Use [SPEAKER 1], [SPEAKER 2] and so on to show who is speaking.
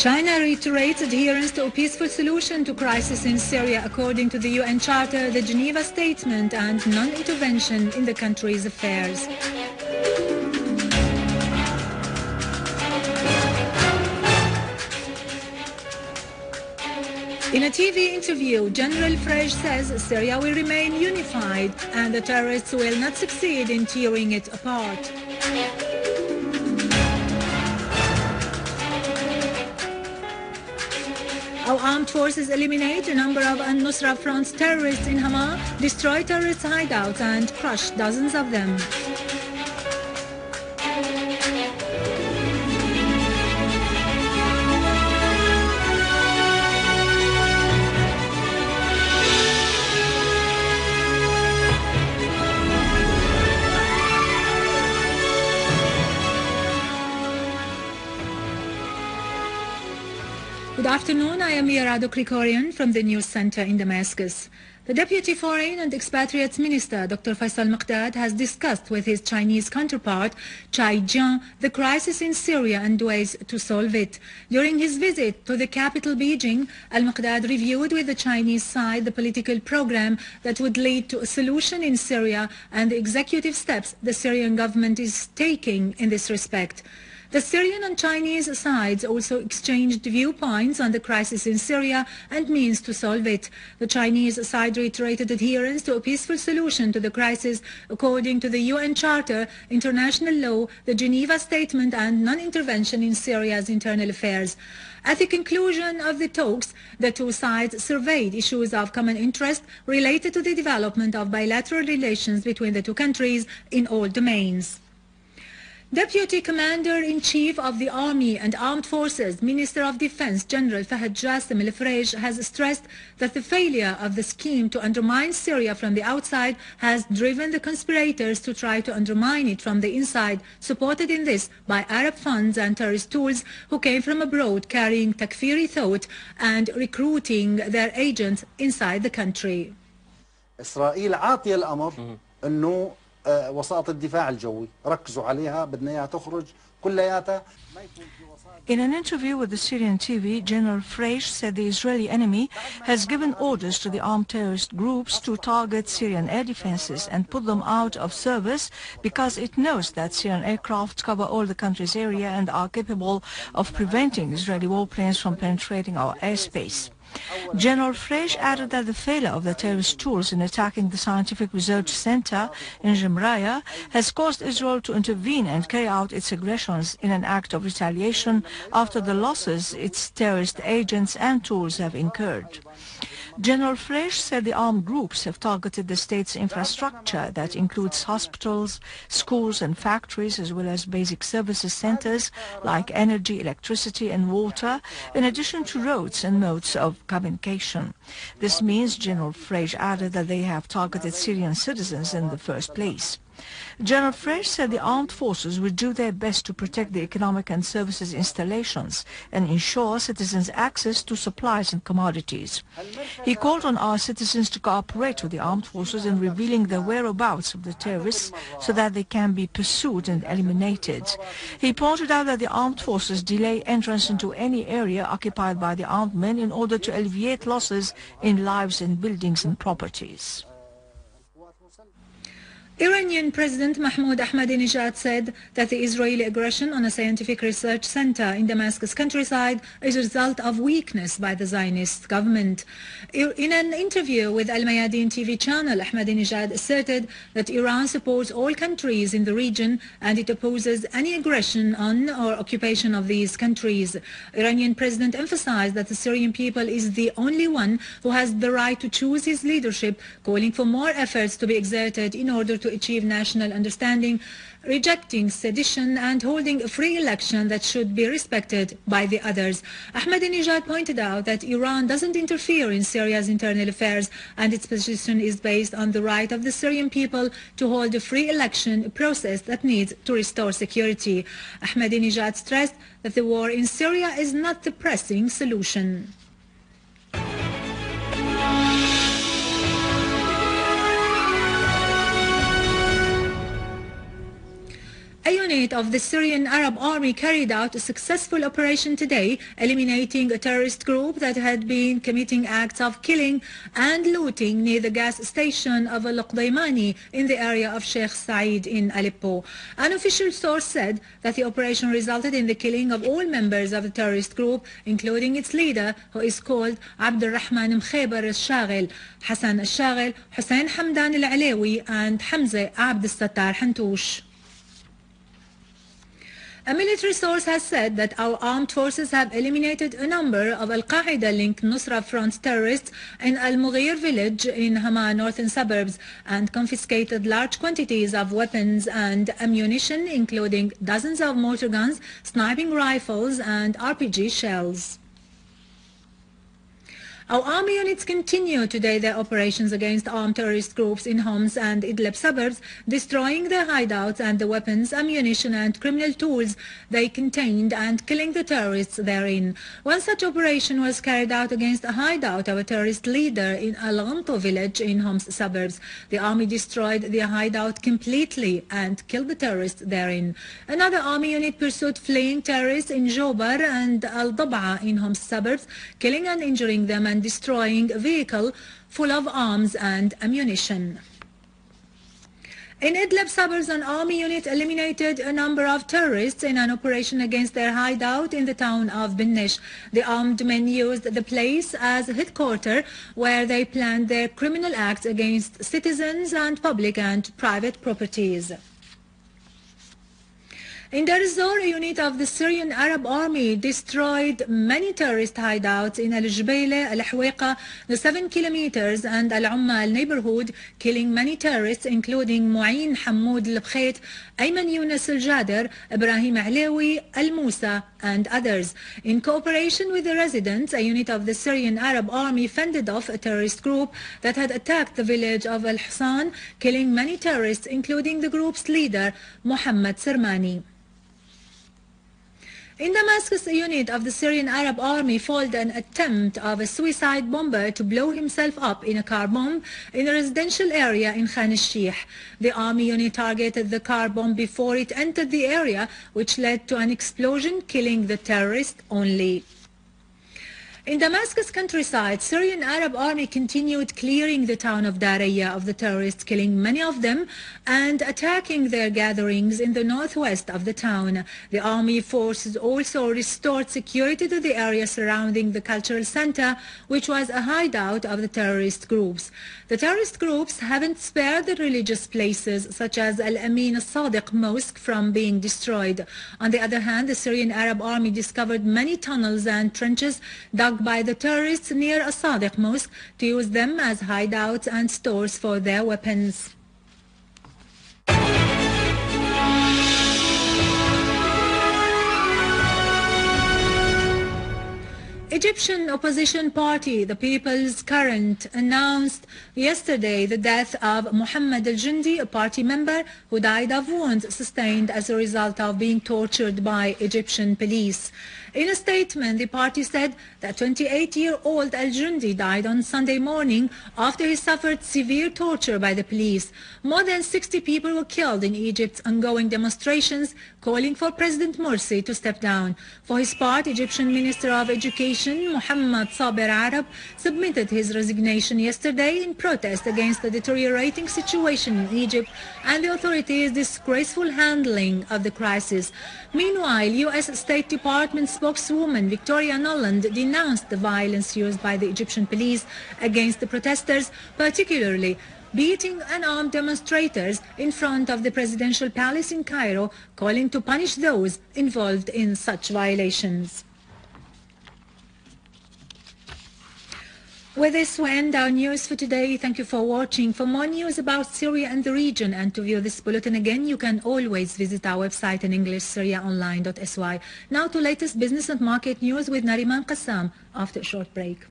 [SPEAKER 1] China reiterates adherence to a peaceful solution to crisis in Syria according to the UN Charter, the Geneva Statement and non-intervention in the country's affairs. In a TV interview, General Frege says Syria will remain unified and the terrorists will not succeed in tearing it apart. Our armed forces eliminate a number of al-Nusra Front's terrorists in Hama, destroy terrorist hideouts and crush dozens of them. Good afternoon, I am Yarado Krikorian from the News Center in Damascus. The Deputy Foreign and Expatriates Minister, Dr. Faisal Muqdad, has discussed with his Chinese counterpart, Chai Jian, the crisis in Syria and ways to solve it. During his visit to the capital Beijing, Al-Muqdad reviewed with the Chinese side the political program that would lead to a solution in Syria and the executive steps the Syrian government is taking in this respect. The Syrian and Chinese sides also exchanged viewpoints on the crisis in Syria and means to solve it. The Chinese side reiterated adherence to a peaceful solution to the crisis according to the UN Charter, international law, the Geneva Statement and non-intervention in Syria's internal affairs. At the conclusion of the talks, the two sides surveyed issues of common interest related to the development of bilateral relations between the two countries in all domains. Deputy Commander-in-Chief of the Army and Armed Forces, Minister of Defense General Fahad Jassim al-Frege has stressed that the failure of the scheme to undermine Syria from the outside has driven the conspirators to try to undermine it from the inside, supported in this by Arab funds and terrorist tools who came from abroad carrying takfiri thought and recruiting their agents inside the country.
[SPEAKER 2] إسرائيل عاطية الأمر أنه وساطة الدفاع الجوي ركزوا عليها بدنا اياها تخرج كلياتها.
[SPEAKER 3] In an interview with the Syrian TV, General Frege said the Israeli enemy has given orders to the armed terrorist groups to target Syrian air defenses and put them out of service because it knows that Syrian aircraft cover all the country's area and are capable of preventing Israeli warplanes from penetrating our airspace. General Frege added that the failure of the terrorist tools in attacking the Scientific Research Center in Jemraya has caused Israel to intervene and carry out its aggressions in an act of retaliation after the losses its terrorist agents and tools have incurred. General Frege said the armed groups have targeted the state's infrastructure that includes hospitals, schools and factories as well as basic services centers like energy, electricity and water, in addition to roads and modes of communication. This means, General Frege added, that they have targeted Syrian citizens in the first place. General Frege said the armed forces would do their best to protect the economic and services installations and ensure citizens' access to supplies and commodities. He called on our citizens to cooperate with the armed forces in revealing the whereabouts of the terrorists so that they can be pursued and eliminated. He pointed out that the armed forces delay entrance into any area occupied by the armed men in order to alleviate losses in lives and buildings and properties.
[SPEAKER 1] Iranian President Mahmoud Ahmadinejad said that the Israeli aggression on a scientific research center in Damascus countryside is a result of weakness by the Zionist government. In an interview with Al Mayadeen TV channel, Ahmadinejad asserted that Iran supports all countries in the region and it opposes any aggression on or occupation of these countries. Iranian President emphasized that the Syrian people is the only one who has the right to choose his leadership, calling for more efforts to be exerted in order to achieve national understanding, rejecting sedition and holding a free election that should be respected by the others. Ahmadinejad pointed out that Iran doesn't interfere in Syria's internal affairs and its position is based on the right of the Syrian people to hold a free election, a process that needs to restore security. Ahmadinejad stressed that the war in Syria is not the pressing solution. A unit of the Syrian Arab Army carried out a successful operation today, eliminating a terrorist group that had been committing acts of killing and looting near the gas station of Al-Qdaymani in the area of Sheikh Saeed in Aleppo. An official source said that the operation resulted in the killing of all members of the terrorist group, including its leader, who is called Abdurrahman Mkheber al-Shaghil, Hassan al-Shaghil, Hussein Hamdan al-Alawi, and Hamza Abd al-Sattar Hantoush. A military source has said that our armed forces have eliminated a number of Al-Qaeda-linked Nusra Front terrorists in Al-Mughir village in Hama northern suburbs and confiscated large quantities of weapons and ammunition, including dozens of mortar guns, sniping rifles, and RPG shells. Our army units continue today their operations against armed terrorist groups in Homs and Idlib suburbs, destroying their hideouts and the weapons, ammunition and criminal tools they contained and killing the terrorists therein. One such operation was carried out against a hideout of a terrorist leader in Al-Ghanto village in Homs suburbs. The army destroyed the hideout completely and killed the terrorists therein. Another army unit pursued fleeing terrorists in Jobar and Al-Dab'a in Homs suburbs, killing and injuring them and destroying a vehicle full of arms and ammunition. In Idlib suburbs, an army unit eliminated a number of terrorists in an operation against their hideout in the town of Binnish. The armed men used the place as a headquarters where they planned their criminal acts against citizens and public and private properties. In Dar ez-Zor, a unit of the Syrian Arab Army destroyed many terrorist hideouts in Al-Jubaila, Al-Hawaiqa, the 7 kilometers, and Al-Ummal neighborhood, killing many terrorists, including Mu'in Hamoud Al-Bkhait, Ayman Yunus Al-Jader, Ibrahim Alawi, Al-Musa, and others. In cooperation with the residents, a unit of the Syrian Arab Army fended off a terrorist group that had attacked the village of Al-Hussan, killing many terrorists, including the group's leader, Muhammad Sirmani. In Damascus, a unit of the Syrian Arab Army foiled an attempt of a suicide bomber to blow himself up in a car bomb in a residential area in Khan al-Sheikh. The army unit targeted the car bomb before it entered the area, which led to an explosion, killing the terrorist only. In Damascus countryside, Syrian Arab Army continued clearing the town of Daraya of the terrorists, killing many of them and attacking their gatherings in the northwest of the town. The army forces also restored security to the area surrounding the cultural center, which was a hideout of the terrorist groups. The terrorist groups haven't spared the religious places such as Al-Amin al-Sadiq Mosque from being destroyed. On the other hand, the Syrian Arab Army discovered many tunnels and trenches dug by the terrorists near a Sadiq Mosque to use them as hideouts and stores for their weapons. Egyptian opposition party, the People's Current, announced yesterday the death of Mohammed al-Jundi, a party member who died of wounds sustained as a result of being tortured by Egyptian police. In a statement, the party said that 28-year-old al-Jundi died on Sunday morning after he suffered severe torture by the police. More than 60 people were killed in Egypt's ongoing demonstrations calling for President Morsi to step down. For his part, Egyptian Minister of Education Mohammed Sabir Arab submitted his resignation yesterday in protest against the deteriorating situation in Egypt and the authorities' disgraceful handling of the crisis. Meanwhile, U.S. State Department spokeswoman Victoria Nuland denounced the violence used by the Egyptian police against the protesters, particularly beating unarmed demonstrators in front of the presidential palace in Cairo, calling to punish those involved in such violations. With this, we end our news for today. Thank you for watching. For more news about Syria and the region and to view this bulletin again, you can always visit our website in English, SyriaOnline.sy. Now to latest business and market news with Nariman Qassam after a short break.